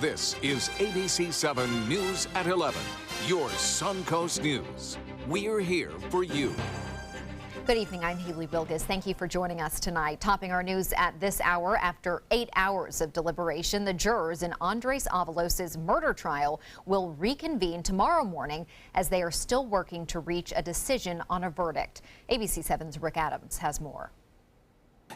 This is ABC7 News at 11, your Suncoast News. We're here for you. Good evening, I'm Haley Bilges. Thank you for joining us tonight. Topping our news at this hour, after 8 hours of deliberation, the jurors in Andres Avalos' murder trial will reconvene tomorrow morning as they are still working to reach a decision on a verdict. ABC7's Rick Adams has more.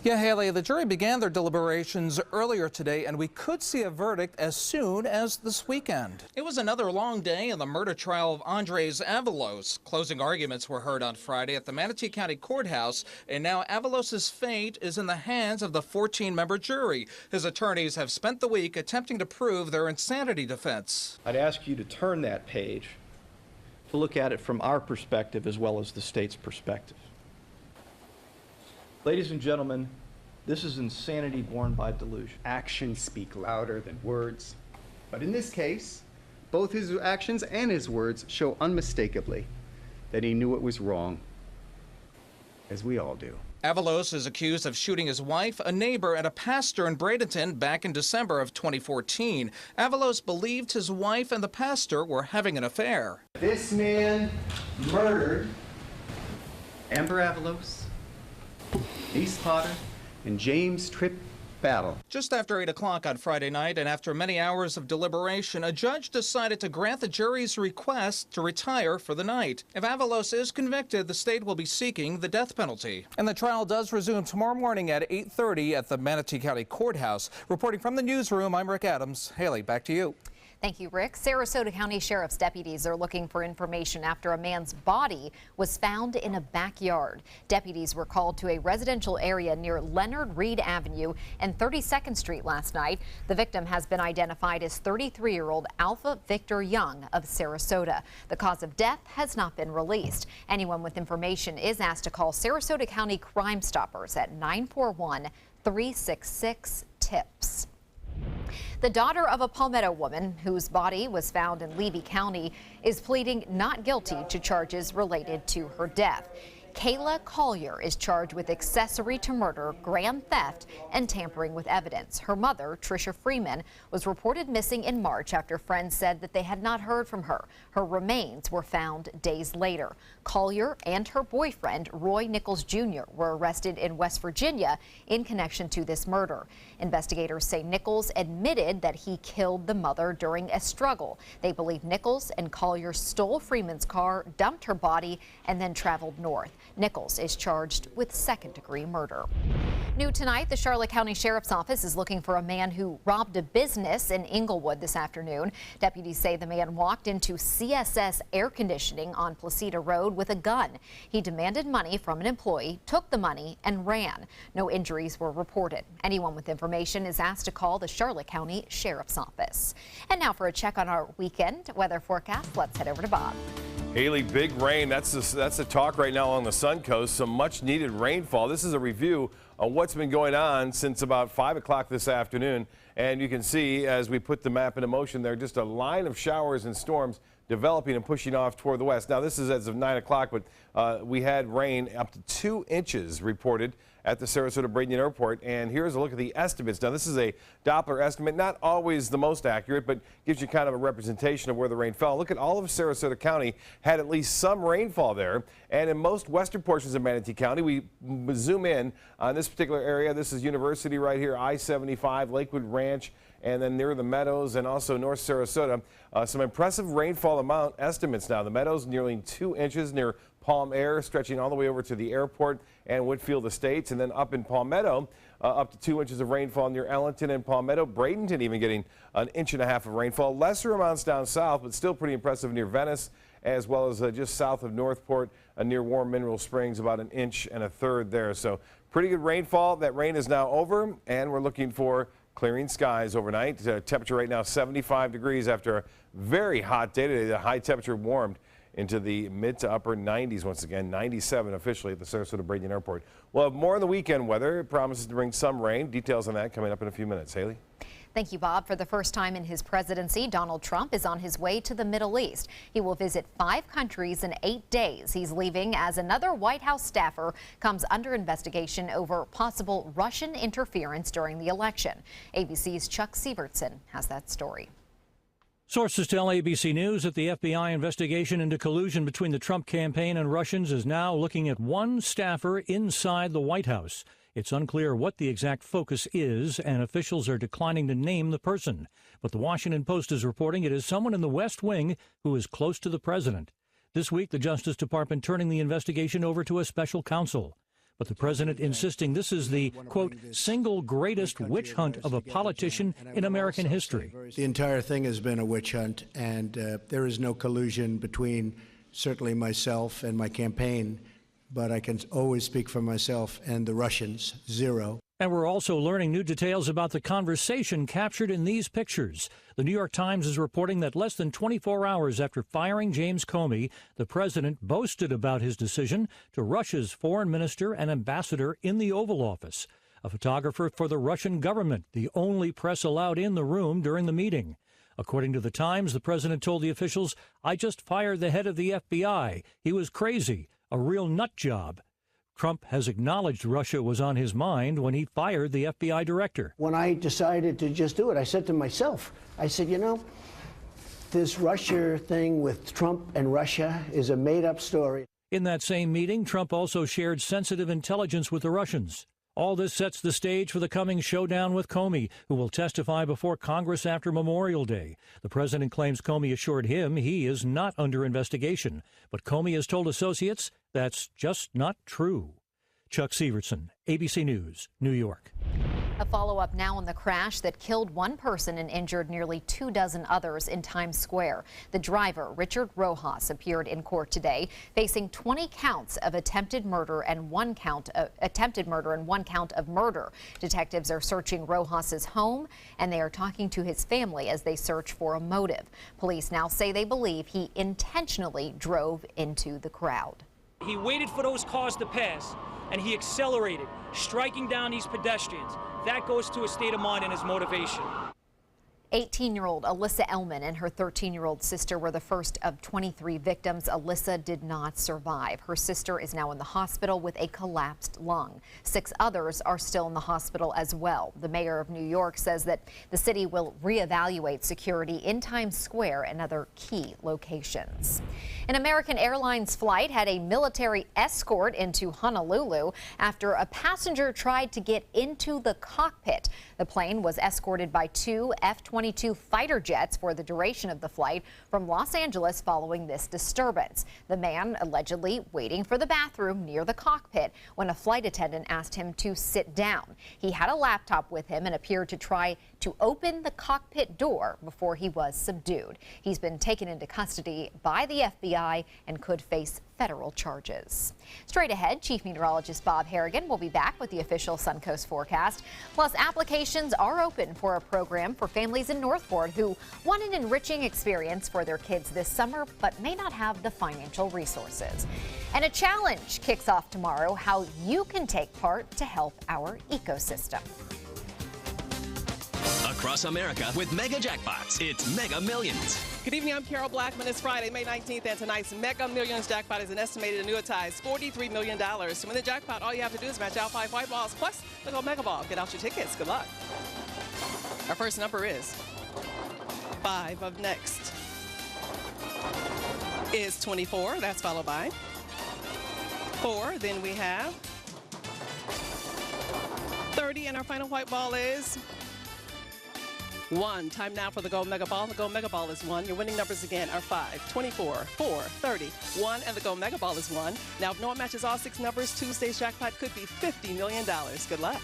Yeah, Haley, the jury began their deliberations earlier today, and we could see a verdict as soon as this weekend. It was another long day in the murder trial of Andres Avalos. Closing arguments were heard on Friday at the Manatee County Courthouse, and now Avalos' fate is in the hands of the 14-member jury. His attorneys have spent the week attempting to prove their insanity defense. I'd ask you to turn that page to look at it from our perspective as well as the state's perspective. Ladies and gentlemen, this is insanity born by delusion. Actions speak louder than words. But in this case, both his actions and his words show unmistakably that he knew what was wrong, as we all do. Avalos is accused of shooting his wife, a neighbor, and a pastor in Bradenton back in December of 2014. Avalos believed his wife and the pastor were having an affair. This man murdered Amber Avalos, Denise Potter, and James Tripp Battle. Just after 8 o'clock on Friday night, and after many hours of deliberation, a judge decided to grant the jury's request to retire for the night. If Avalos is convicted, the state will be seeking the death penalty. And the trial does resume tomorrow morning at 8:30 at the Manatee County Courthouse. Reporting from the newsroom, I'm Rick Adams. Haley, back to you. Thank you, Rick. Sarasota County Sheriff's deputies are looking for information after a man's body was found in a backyard. Deputies were called to a residential area near Leonard Reed Avenue and 32nd Street last night. The victim has been identified as 33-year-old Alpha Victor Young of Sarasota. The cause of death has not been released. Anyone with information is asked to call Sarasota County Crime Stoppers at 941-366-TIPS. The daughter of a Palmetto woman whose body was found in Levy County is pleading not guilty to charges related to her death. Kayla Collier is charged with accessory to murder, grand theft, and tampering with evidence. Her mother, Tricia Freeman, was reported missing in March after friends said that they had not heard from her. Her remains were found days later. Collier and her boyfriend, Roy Nichols Jr., were arrested in West Virginia in connection to this murder. Investigators say Nichols admitted that he killed the mother during a struggle. They believe Nichols and Collier stole Freeman's car, dumped her body, and then traveled north. Nichols is charged with second-degree murder. New tonight, the Charlotte County Sheriff's Office is looking for a man who robbed a business in Inglewood this afternoon. Deputies say the man walked into CSS Air Conditioning on Placida Road with a gun. He demanded money from an employee, took the money, and ran. No injuries were reported. Anyone with information is asked to call the Charlotte County Sheriff's Office. And now for a check on our weekend weather forecast, let's head over to Bob. Haley, big rain. That's the talk right now on the Sun Coast. Some much needed rainfall. This is a review of what's been going on since about 5 o'clock this afternoon. And you can see as we put the map into motion there, just a line of showers and storms developing and pushing off toward the west. Now, this is as of 9 o'clock, but we had rain up to 2 inches reported at the Sarasota-Bradenton Airport. And here's a look at the estimates. Now, this is a Doppler estimate, not always the most accurate, but gives you kind of a representation of where the rain fell. Look at all of Sarasota County had at least some rainfall there. And in most western portions of Manatee County, we zoom in on this particular area. This is University right here, I-75, Lakewood Ranch, and then near the Meadows and also North Sarasota. Some impressive rainfall amount estimates now. The Meadows nearly 2 inches near Palm Air, stretching all the way over to the airport and Whitfield Estates, and then up in Palmetto, up to 2 inches of rainfall near Ellington and Palmetto. Bradenton even getting 1.5 inches of rainfall. Lesser amounts down south, but still pretty impressive near Venice, as well as just south of Northport near Warm Mineral Springs, about 1.33 inches there. So pretty good rainfall. That rain is now over, and we're looking for clearing skies overnight. Temperature right now 75 degrees after a very hot day today. The high temperature warmed into the mid to upper 90s once again, 97 officially at the Sarasota-Bradenton Airport. We'll have more on the weekend weather. It promises to bring some rain. Details on that coming up in a few minutes. Haley? Thank you, Bob. For the first time in his presidency, Donald Trump is on his way to the Middle East. He will visit 5 countries in 8 days. He's leaving as another White House staffer comes under investigation over possible Russian interference during the election. ABC's Chuck Sievertson has that story. Sources tell ABC News that the FBI investigation into collusion between the Trump campaign and Russians is now looking at one staffer inside the White House. It's unclear what the exact focus is, and officials are declining to name the person. But the Washington Post is reporting it is someone in the West Wing who is close to the president. This week, the Justice Department turning the investigation over to a special counsel. But the president insisting this is the, quote, single greatest witch hunt of a politician in American history. The entire thing has been a witch hunt, and there is no collusion between certainly myself and my campaign. But I can always speak for myself and the Russians, zero. And we're also learning new details about the conversation captured in these pictures. The New York Times is reporting that less than 24 hours after firing James Comey, the president boasted about his decision to Russia's foreign minister and ambassador in the Oval Office, a photographer for the Russian government, the only press allowed in the room during the meeting. According to the Times, the president told the officials, "I just fired the head of the FBI. He was crazy. A real nut job." Trump has acknowledged Russia was on his mind when he fired the FBI director. When I decided to just do it, I said to myself, I said, you know, this Russia thing with Trump and Russia is a made-up story. In that same meeting, Trump also shared sensitive intelligence with the Russians. All this sets the stage for the coming showdown with Comey, who will testify before Congress after Memorial Day. The president claims Comey assured him he is not under investigation, but Comey has told associates that's just not true. Chuck Sievertson, ABC News, New York. A follow-up now on the crash that killed one person and injured nearly 24 others in Times Square. The driver, Richard Rojas, appeared in court today, facing 20 counts of attempted murder and one count of murder. Detectives are searching Rojas's home, and they are talking to his family as they search for a motive. Police now say they believe he intentionally drove into the crowd. He waited for those cars to pass, and he accelerated, striking down these pedestrians. That goes to his state of mind and his motivation. 18-year-old Alyssa Ellman and her 13-year-old sister were the first of 23 victims. Alyssa did not survive. Her sister is now in the hospital with a collapsed lung. 6 others are still in the hospital as well. The mayor of New York says that the city will reevaluate security in Times Square and other key locations. An American Airlines flight had a military escort into Honolulu after a passenger tried to get into the cockpit. The plane was escorted by 2 F-22 fighter jets for the duration of the flight from Los Angeles following this disturbance. The man allegedly waiting for the bathroom near the cockpit when a flight attendant asked him to sit down. He had a laptop with him and appeared to try to open the cockpit door before he was subdued. He's been taken into custody by the FBI and could face federal charges. Straight ahead, Chief Meteorologist Bob Harrigan will be back with the official Suncoast forecast. Plus, applications are open for a program for families in Northport who want an enriching experience for their kids this summer but may not have the financial resources. And a challenge kicks off tomorrow: how you can take part to help our ecosystem. Across America with Mega Jackpots, it's Mega Millions. Good evening, I'm Carol Blackman. It's Friday, May 19th, and tonight's Mega Millions jackpot is an estimated annuitized $43 million. To win the jackpot, all you have to do is match out 5 white balls plus the gold Mega Ball. Get out your tickets. Good luck. Our first number is 5. Up next is 24. That's followed by 4. Then we have 30, and our final white ball is 1. Time now for the gold Mega Ball. The gold Mega Ball is 1. Your winning numbers again are 5, 24, 4, 30, 1, and the gold Mega Ball is 1. Now, if no one matches all 6 numbers, Tuesday's jackpot could be $50 million. Good luck.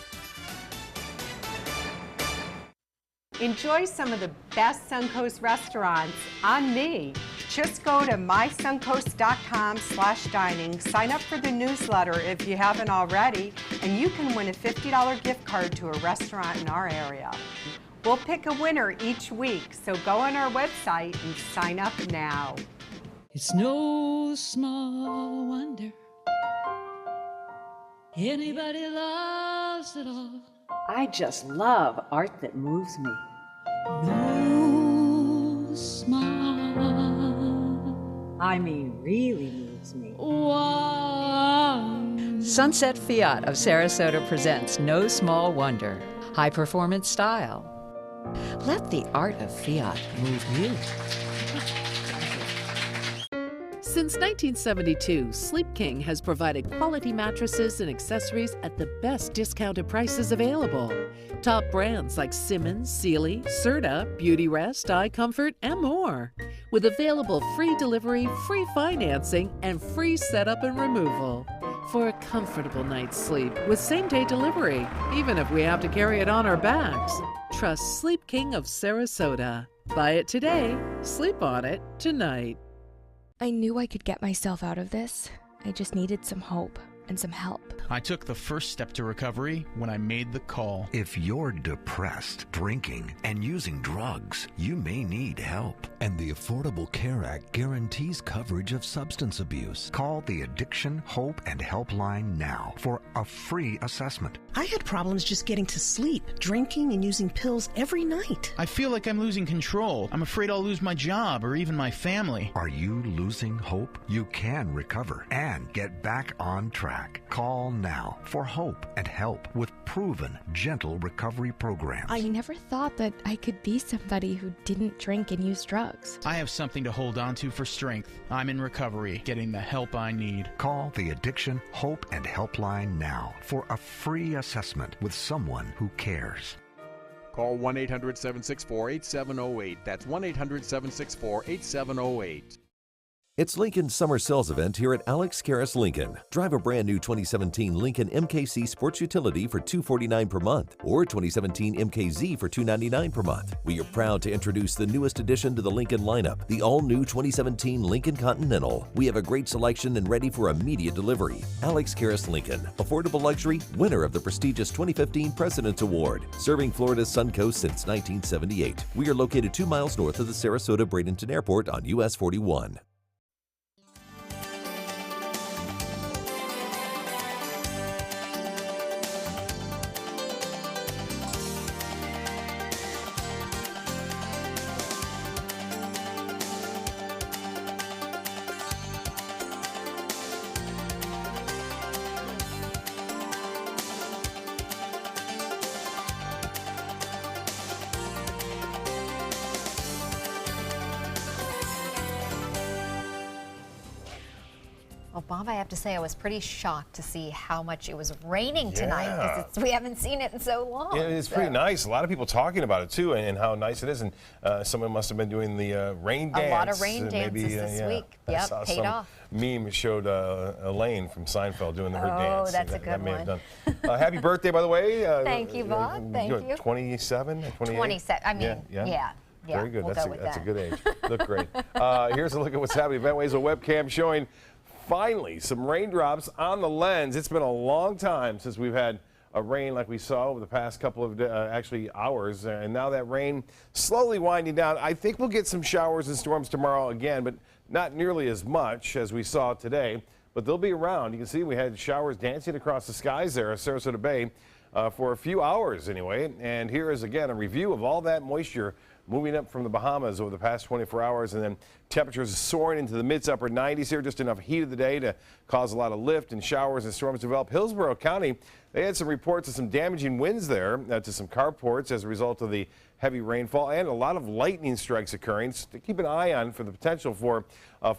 Enjoy some of the best Suncoast restaurants on me. Just go to mysuncoast.com/dining, sign up for the newsletter if you haven't already, and you can win a $50 gift card to a restaurant in our area. We'll pick a winner each week, so go on our website and sign up now. It's no small wonder anybody loves it all. I just love art that moves me. no small, I mean, really moves me. wonder. Sunset Fiat of Sarasota presents No Small Wonder. High performance style. Let the art of Fiat move you. Since 1972, Sleep King has provided quality mattresses and accessories at the best discounted prices available. Top brands like Simmons, Sealy, Serta, Beautyrest, iComfort, and more. With available free delivery, free financing, and free setup and removal. For a comfortable night's sleep with same-day delivery, even if we have to carry it on our backs. Trust Sleep King of Sarasota. Buy it today, sleep on it tonight. I knew I could get myself out of this. I just needed some hope and some help. I took the first step to recovery when I made the call. If you're depressed, drinking, and using drugs, you may need help. And the Affordable Care Act guarantees coverage of substance abuse. Call the Addiction, Hope, and Helpline now for a free assessment. I had problems just getting to sleep, drinking and using pills every night. I feel like I'm losing control. I'm afraid I'll lose my job or even my family. Are you losing hope? You can recover and get back on track. Call now for hope and help with proven, gentle recovery programs. I never thought that I could be somebody who didn't drink and use drugs. I have something to hold on to for strength. I'm in recovery, getting the help I need. Call the Addiction, Hope, and Helpline now for a free assessment with someone who cares. Call 1-800-764-8708. That's 1-800-764-8708. It's Lincoln's summer sales event here at Alex Karras Lincoln. Drive a brand new 2017 Lincoln MKC Sports Utility for $249 per month or 2017 MKZ for $299 per month. We are proud to introduce the newest addition to the Lincoln lineup, the all-new 2017 Lincoln Continental. We have a great selection and ready for immediate delivery. Alex Karras Lincoln, affordable luxury, winner of the prestigious 2015 President's Award, serving Florida's Suncoast since 1978. We are located 2 miles north of the Sarasota-Bradenton Airport on US 41. Well, Bob, I have to say I was pretty shocked to see how much it was raining tonight because we haven't seen it in so long. Yeah, it's pretty nice. A lot of people talking about it too, and how nice it is. And someone must have been doing the rain dance. A lot of rain dances this week. Yep, paid off. Meme showed Elaine from Seinfeld doing her dance. Oh, that's a good one. Have done. Happy birthday, by the way. Thank you, Bob. Thank you. 27, 28? 27. I mean, yeah. Very good. We'll That's a good age. Look great. Here's a look at what's happening. Eventways, a webcam showing finally some raindrops on the lens. It's been a long time since we've had a rain like we saw over the past couple of actually hours, and now that rain slowly winding down. I think we'll get some showers and storms tomorrow again, but not nearly as much as we saw today, but they'll be around. You can see we had showers dancing across the skies there at Sarasota Bay for a few hours anyway. And here is again a review of all that moisture moving up from the Bahamas over the past 24 hours, and then temperatures soaring into the mid-to-upper 90s here, just enough heat of the day to cause a lot of lift and showers and storms develop. Hillsborough County, they had some reports of some damaging winds there to some carports as a result of the heavy rainfall and a lot of lightning strikes occurring. So keep an eye on for the potential for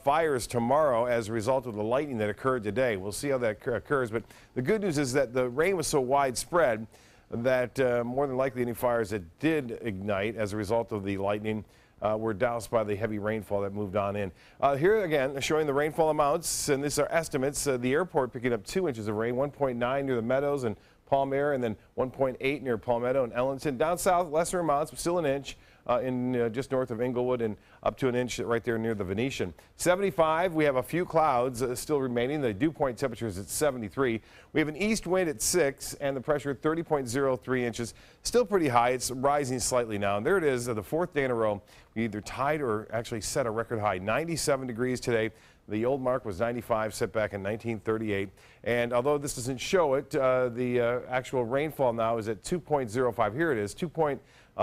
fires tomorrow as a result of the lightning that occurred today. We'll see how that occurs, but the good news is that the rain was so widespread that more than likely any fires that did ignite as a result of the lightning were doused by the heavy rainfall that moved on in. Here again, showing the rainfall amounts, and these are estimates. The airport picking up 2 inches of rain, 1.9 near the Meadows and Palmyra, and then 1.8 near Palmetto and Ellenton. Down south, lesser amounts, but still an inch in just north of Inglewood, and up to an inch right there near the Venetian. 75, we have a few clouds still remaining. The dew point temperature is at 73. We have an east wind at 6, and the pressure at 30.03 inches. Still pretty high. It's rising slightly now. And there it is, the fourth day in a row. We either tied or actually set a record high. 97 degrees today. The old mark was 95, set back in 1938. And although this doesn't show it, the actual rainfall now is at 2.05. Here it is,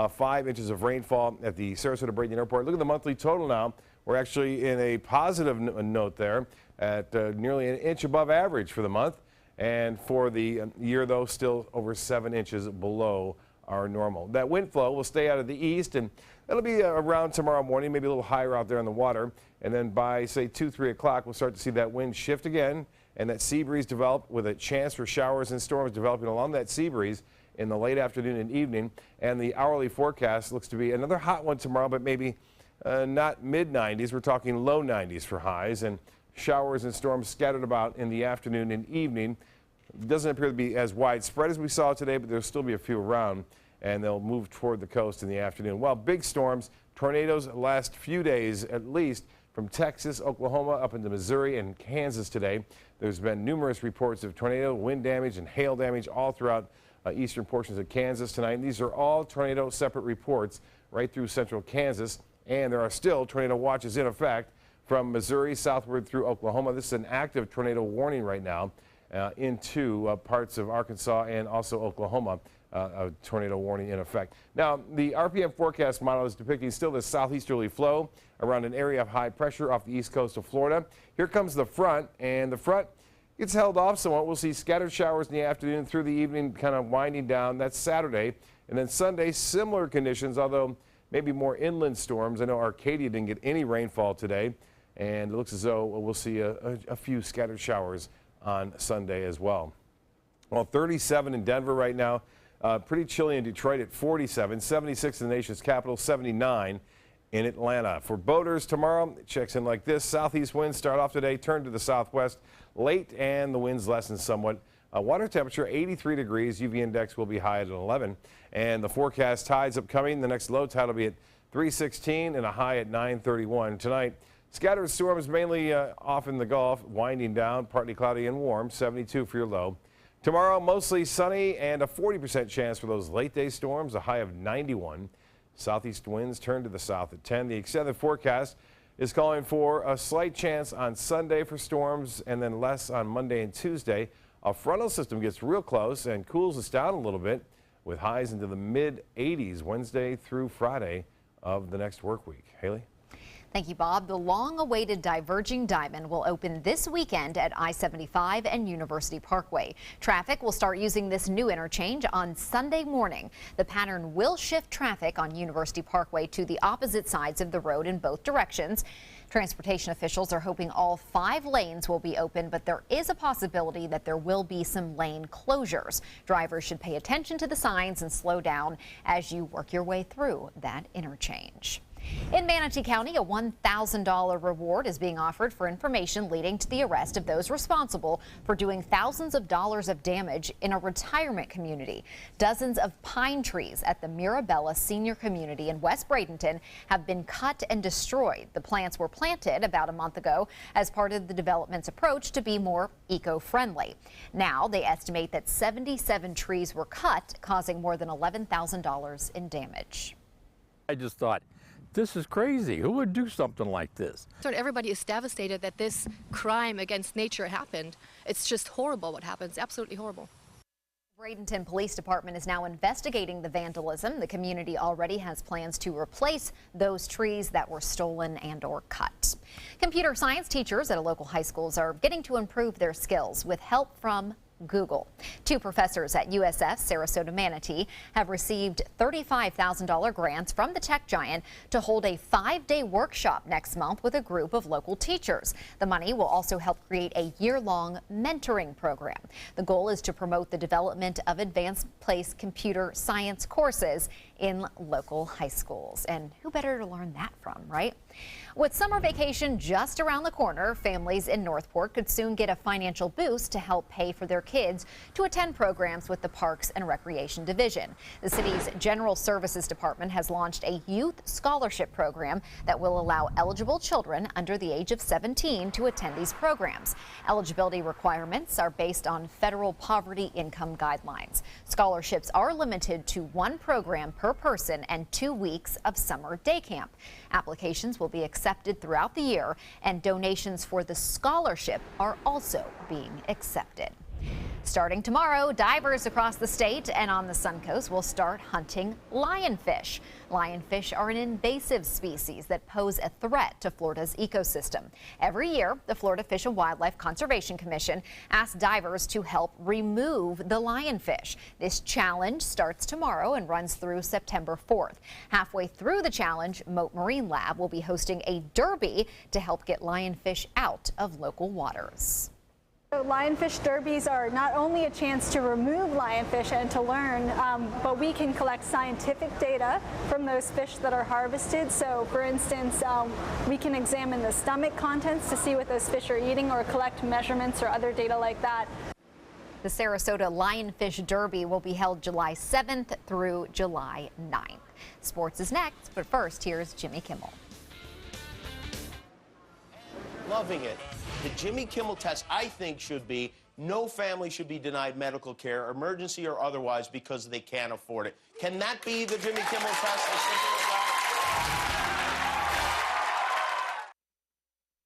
5 inches of rainfall at the Sarasota-Bradenton Airport. Look at the monthly total now. We're actually in a positive note there at nearly an inch above average for the month. And for the year, though, still over 7 inches below our normal. That wind flow will stay out of the east, and that'll be around tomorrow morning, maybe a little higher out there on the water. And then by, say, 2, 3 o'clock, we'll start to see that wind shift again and that sea breeze develop with a chance for showers and storms developing along that sea breeze in the late afternoon and evening. And the hourly forecast looks to be another hot one tomorrow, but maybe not mid-90s. We're talking low 90s for highs, and showers and storms scattered about in the afternoon and evening. It doesn't appear to be as widespread as we saw today, but there'll still be a few around, and they'll move toward the coast in the afternoon. Well, big storms, tornadoes last few days at least from Texas, Oklahoma, up into Missouri and Kansas today. There's been numerous reports of tornado, wind damage, and hail damage all throughout eastern portions of Kansas tonight. And these are all tornado separate reports right through central Kansas, and there are still tornado watches in effect from Missouri southward through Oklahoma. This is an active tornado warning right now into parts of Arkansas and also Oklahoma. A tornado warning in effect. Now, the RPM forecast model is depicting still this southeasterly flow around an area of high pressure off the east coast of Florida. Here comes the front, and the front gets held off somewhat. We'll see scattered showers in the afternoon through the evening, kind of winding down. That's Saturday. And then Sunday, similar conditions, although maybe more inland storms. I know Arcadia didn't get any rainfall today, and it looks as though we'll see a few scattered showers on Sunday as well. Well, 37 in Denver right now. Pretty chilly in Detroit at 47, 76 in the nation's capital, 79 in Atlanta. For boaters tomorrow, it checks in like this. Southeast winds start off today, turn to the southwest late, and the winds lessen somewhat. Water temperature 83 degrees. UV index will be high at 11. And the forecast tides upcoming. The next low tide will be at 316 and a high at 931. Tonight, scattered storms mainly off in the Gulf, winding down, partly cloudy and warm, 72 for your low. Tomorrow, mostly sunny and a 40% chance for those late day storms, a high of 91. Southeast winds turn to the south at 10. The extended forecast is calling for a slight chance on Sunday for storms and then less on Monday and Tuesday. A frontal system gets real close and cools us down a little bit with highs into the mid 80s Wednesday through Friday of the next work week. Haley? Thank you, Bob. The long-awaited diverging diamond will open this weekend at I-75 and University Parkway. Traffic will start using this new interchange on Sunday morning. The pattern will shift traffic on University Parkway to the opposite sides of the road in both directions. Transportation officials are hoping all 5 lanes will be open, but there is a possibility that there will be some lane closures. Drivers should pay attention to the signs and slow down as you work your way through that interchange. In Manatee County, a $1,000 reward is being offered for information leading to the arrest of those responsible for doing thousands of dollars of damage in a retirement community. Dozens of pine trees at the Mirabella Senior Community in West Bradenton have been cut and destroyed. The plants were planted about a month ago as part of the development's approach to be more eco-friendly. Now they estimate that 77 trees were cut, causing more than $11,000 in damage. I just thought, this is crazy. Who would do something like this? Everybody is devastated that this crime against nature happened. It's just horrible what happens, absolutely horrible. Bradenton Police Department is now investigating the vandalism. The community already has plans to replace those trees that were stolen and or cut. Computer science teachers at a local high schools are getting to improve their skills with help from Google. 2 professors at USF Sarasota Manatee have received $35,000 grants from the tech giant to hold a 5-day workshop next month with a group of local teachers. The money will also help create a year-long mentoring program. The goal is to promote the development of advanced place computer science courses in local high schools. And who better to learn that from, right? With summer vacation just around the corner, families in Northport could soon get a financial boost to help pay for their kids to attend programs with the Parks and Recreation Division. The city's General Services Department has launched a youth scholarship program that will allow eligible children under the age of 17 to attend these programs. Eligibility requirements are based on federal poverty income guidelines. Scholarships are limited to 1 program per person and 2 weeks of summer day camp. Applications will be accepted throughout the year, and donations for the scholarship are also being accepted. Starting tomorrow, divers across the state and on the Suncoast will start hunting lionfish. Lionfish are an invasive species that pose a threat to Florida's ecosystem. Every year, the Florida Fish and Wildlife Conservation Commission asks divers to help remove the lionfish. This challenge starts tomorrow and runs through September 4th. Halfway through the challenge, Moat Marine Lab will be hosting a derby to help get lionfish out of local waters. So lionfish derbies are not only a chance to remove lionfish and to learn, but we can collect scientific data from those fish that are harvested. So for instance, we can examine the stomach contents to see what those fish are eating or collect measurements or other data like that. The Sarasota Lionfish Derby will be held July 7th through July 9th. Sports is next, but first, here's Jimmy Kimmel. Loving it. The Jimmy Kimmel test, I think, should be no family should be denied medical care, emergency or otherwise, because they can't afford it. Can that be the Jimmy Kimmel test? As simple as that?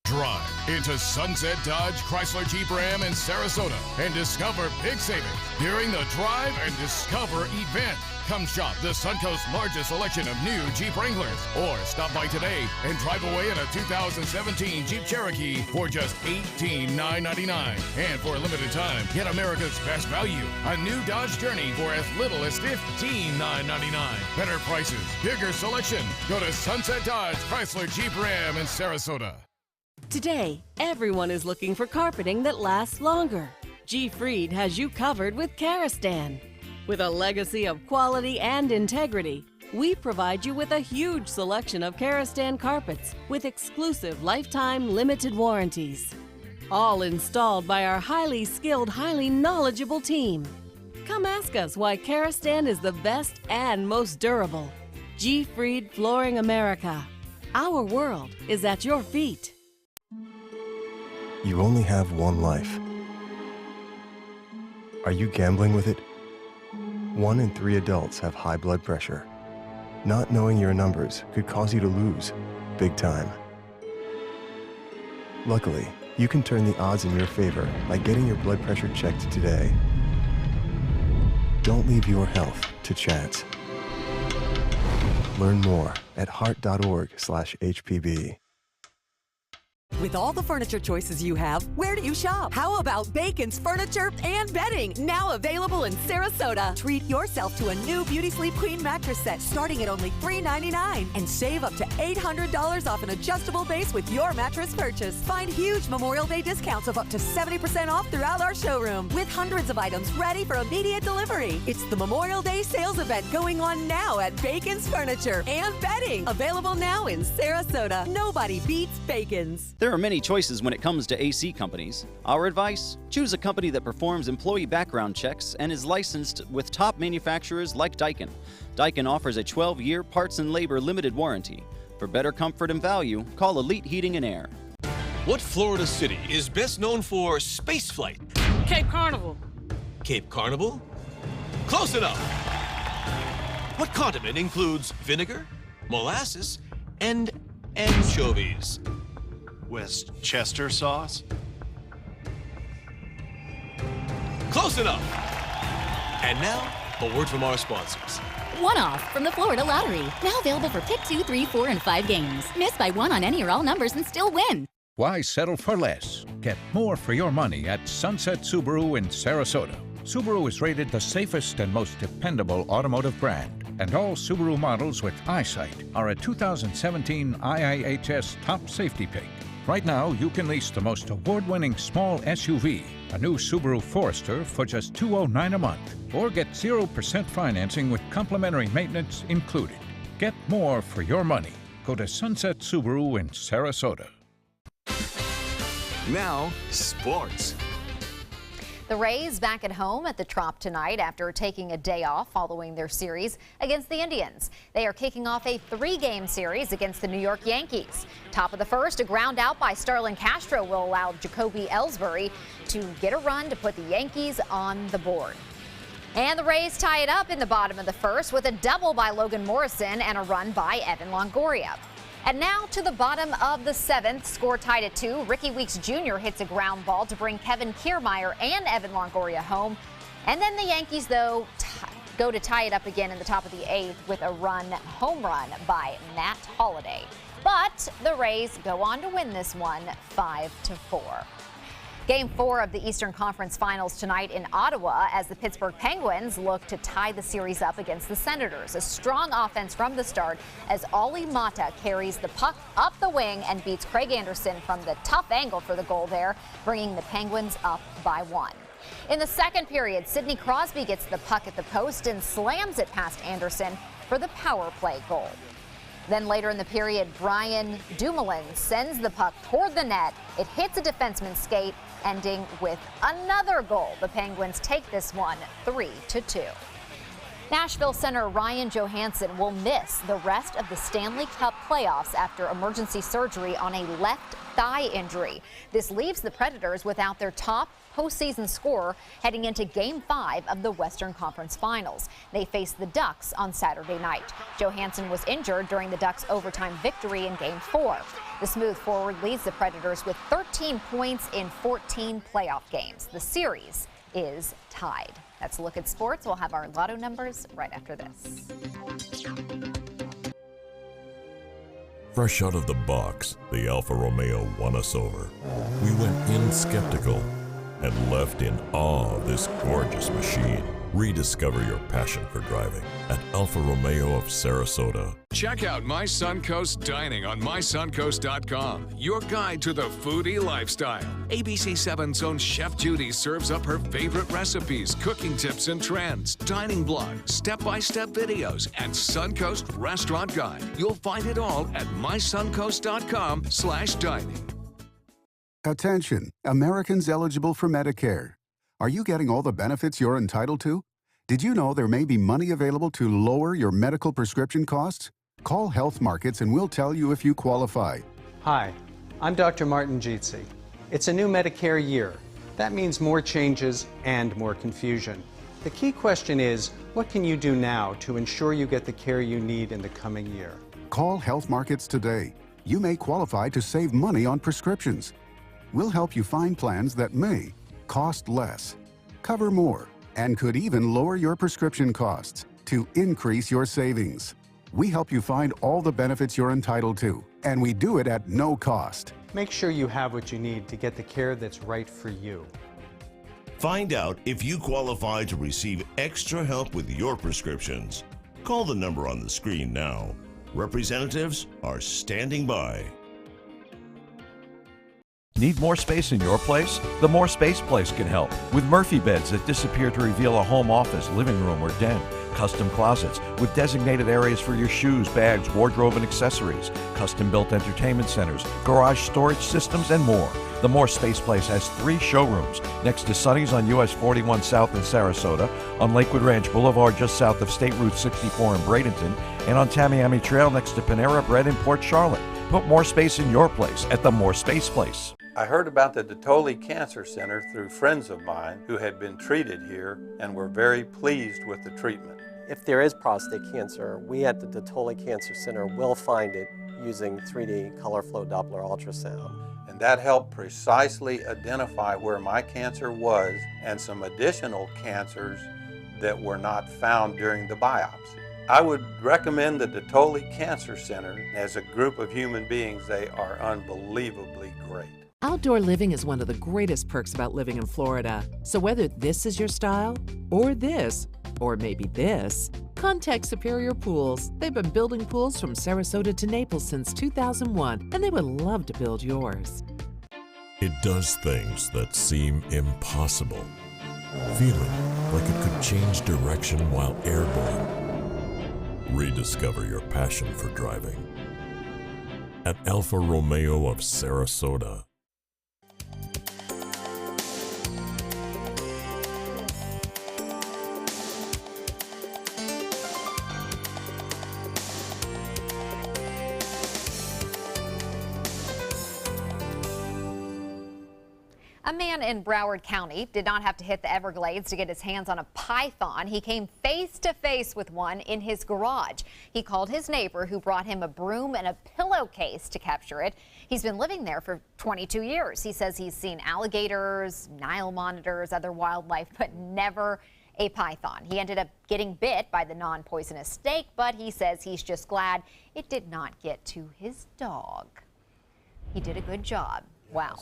Drive into Sunset Dodge Chrysler Jeep Ram in Sarasota and discover big savings during the Drive and Discover event. Come shop the Suncoast's largest selection of new Jeep Wranglers, or stop by today and drive away in a 2017 Jeep Cherokee for just $18,999. And for a limited time, get America's best value, a new Dodge Journey for as little as $15,999. Better prices, bigger selection. Go to Sunset Dodge Chrysler Jeep Ram in Sarasota. Today, everyone is looking for carpeting that lasts longer. G. Fried has you covered with Karastan. With a legacy of quality and integrity, we provide you with a huge selection of Karastan carpets with exclusive lifetime limited warranties. All installed by our highly skilled, highly knowledgeable team. Come ask us why Karastan is the best and most durable. G. Fried Flooring America. Our world is at your feet. You only have one life. Are you gambling with it? 1 in 3 adults have high blood pressure. Not knowing your numbers could cause you to lose, big time. Luckily, you can turn the odds in your favor by getting your blood pressure checked today. Don't leave your health to chance. Learn more at heart.org/HPB. With all the furniture choices you have, where do you shop? How about Bacon's Furniture and Bedding, now available in Sarasota? Treat yourself to a new Beauty Sleep Queen mattress set starting at only $399 and save up to $800 off an adjustable base with your mattress purchase. Find huge Memorial Day discounts of up to 70% off throughout our showroom with hundreds of items ready for immediate delivery. It's the Memorial Day sales event going on now at Bacon's Furniture and Bedding, available now in Sarasota. Nobody beats Bacon's. There are many choices when it comes to AC companies. Our advice? Choose a company that performs employee background checks and is licensed with top manufacturers like Daikin. Daikin offers a 12-year parts and labor limited warranty. For better comfort and value, call Elite Heating and Air. What Florida city is best known for spaceflight? Cape Carnival. Cape Carnival? Close enough. What condiment includes vinegar, molasses, and anchovies? Westchester sauce? Close enough. And now, a word from our sponsors. One-off from the Florida Lottery. Now available for pick 2, 3, 4, and 5 games. Miss by one on any or all numbers and still win. Why settle for less? Get more for your money at Sunset Subaru in Sarasota. Subaru is rated the safest and most dependable automotive brand, and all Subaru models with eyesight are a 2017 IIHS top safety pick. Right now, you can lease the most award-winning small SUV, a new Subaru Forester, for just $209 a month, or get 0% financing with complimentary maintenance included. Get more for your money. Go to Sunset Subaru in Sarasota. Now, sports. The Rays back at home at the Trop tonight after taking a day off following their series against the Indians. They are kicking off a 3-game series against the New York Yankees. Top of the first, a ground out by Starlin Castro will allow Jacoby Ellsbury to get a run to put the Yankees on the board. And the Rays tie it up in the bottom of the first with a double by Logan Morrison and a run by Evan Longoria. And now to the bottom of the 7th, score tied at 2. Ricky Weeks Jr. hits a ground ball to bring Kevin Kiermaier and Evan Longoria home. And then the Yankees, though, go to tie it up again in the top of the 8th with a home run by Matt Holliday. But the Rays go on to win this one 5-4. Game 4 of the Eastern Conference Finals tonight in Ottawa as the Pittsburgh Penguins look to tie the series up against the Senators. A strong offense from the start as Olli Mata carries the puck up the wing and beats Craig Anderson from the tough angle for the goal there, bringing the Penguins up by 1. In the second period, Sidney Crosby gets the puck at the post and slams it past Anderson for the power play goal. Then later in the period, Brian Dumoulin sends the puck toward the net. It hits a defenseman's skate, ending with another goal. The Penguins take this one 3-2. Nashville center Ryan Johansson will miss the rest of the Stanley Cup playoffs after emergency surgery on a left thigh injury. This leaves the Predators without their top postseason scorer heading into Game 5 of the Western Conference Finals. They face the Ducks on Saturday night. Johansson was injured during the Ducks' overtime victory in Game 4. The smooth forward leads the Predators with 13 points in 14 playoff games. The series is tied. That's a look at sports. We'll have our lotto numbers right after this. Fresh out of the box, the Alfa Romeo won us over. We went in skeptical and left in awe of this gorgeous machine. Rediscover your passion for driving at Alfa Romeo of Sarasota. Check out My Suncoast Dining on mysuncoast.com, your guide to the foodie lifestyle. ABC7's own Chef Judy serves up her favorite recipes, cooking tips and trends, dining blogs, step-by-step videos, and Suncoast Restaurant Guide. You'll find it all at mysuncoast.com/dining. Attention, Americans eligible for Medicare. Are you getting all the benefits you're entitled to? Did you know there may be money available to lower your medical prescription costs? Call Health Markets and we'll tell you if you qualify. Hi, I'm Dr. Martin Jeetsi. It's a new Medicare year. That means more changes and more confusion. The key question is, what can you do now to ensure you get the care you need in the coming year? Call Health Markets today. You may qualify to save money on prescriptions. We'll help you find plans that may cost less, cover more, and could even lower your prescription costs to increase your savings. We help you find all the benefits you're entitled to, and we do it at no cost. Make sure you have what you need to get the care that's right for you. Find out if you qualify to receive extra help with your prescriptions. Call the number on the screen now. Representatives are standing by. Need more space in your place? The More Space Place can help. With Murphy beds that disappear to reveal a home office, living room, or den. Custom closets with designated areas for your shoes, bags, wardrobe, and accessories. Custom-built entertainment centers, garage storage systems, and more. The More Space Place has 3 showrooms next to Sonny's on US 41 South in Sarasota, on Lakewood Ranch Boulevard just south of State Route 64 in Bradenton, and on Tamiami Trail next to Panera Bread in Port Charlotte. Put more space in your place at the More Space Place. I heard about the Detoli Cancer Center through friends of mine who had been treated here and were very pleased with the treatment. If there is prostate cancer, we at the Detoli Cancer Center will find it using 3D color flow Doppler ultrasound. And that helped precisely identify where my cancer was and some additional cancers that were not found during the biopsy. I would recommend the Detoli Cancer Center. As a group of human beings, they are unbelievably great. Outdoor living is one of the greatest perks about living in Florida. So whether this is your style, or this, or maybe this, contact Superior Pools. They've been building pools from Sarasota to Naples since 2001, and they would love to build yours. It does things that seem impossible. Feeling like it could change direction while airborne. Rediscover your passion for driving at Alfa Romeo of Sarasota. A man in Broward County did not have to hit the Everglades to get his hands on a python. He came face to face with one in his garage. He called his neighbor, who brought him a broom and a pillowcase to capture it. He's been living there for 22 years. He says he's seen alligators, Nile monitors, other wildlife, but never a python. He ended up getting bit by the non-poisonous snake, but he says he's just glad it did not get to his dog. He did a good job. Wow.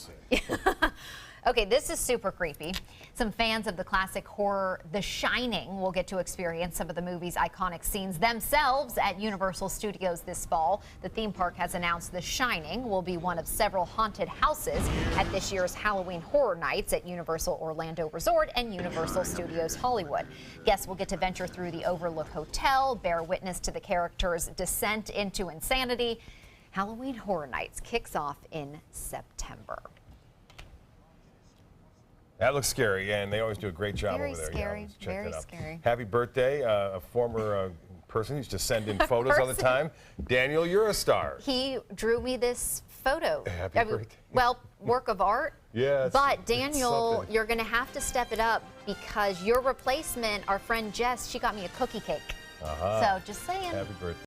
Okay, this is super creepy. Some fans of the classic horror The Shining will get to experience some of the movie's iconic scenes themselves at Universal Studios this fall. The theme park has announced The Shining will be one of several haunted houses at this year's Halloween Horror Nights at Universal Orlando Resort and Universal Studios Hollywood. Guests will get to venture through the Overlook Hotel, bear witness to the characters' descent into insanity. Halloween Horror Nights kicks off in September. That looks scary, and they always do a great job Very over there. scary, Yeah, let's check very that out. scary. Happy birthday, a former person who used to send in photos all the time. Daniel, you're a star. He drew me this photo. Happy birthday. Well, work of art. Yes. But Daniel, you're going to have to step it up because your replacement, our friend Jess, she got me a cookie cake. So just saying. Happy birthday.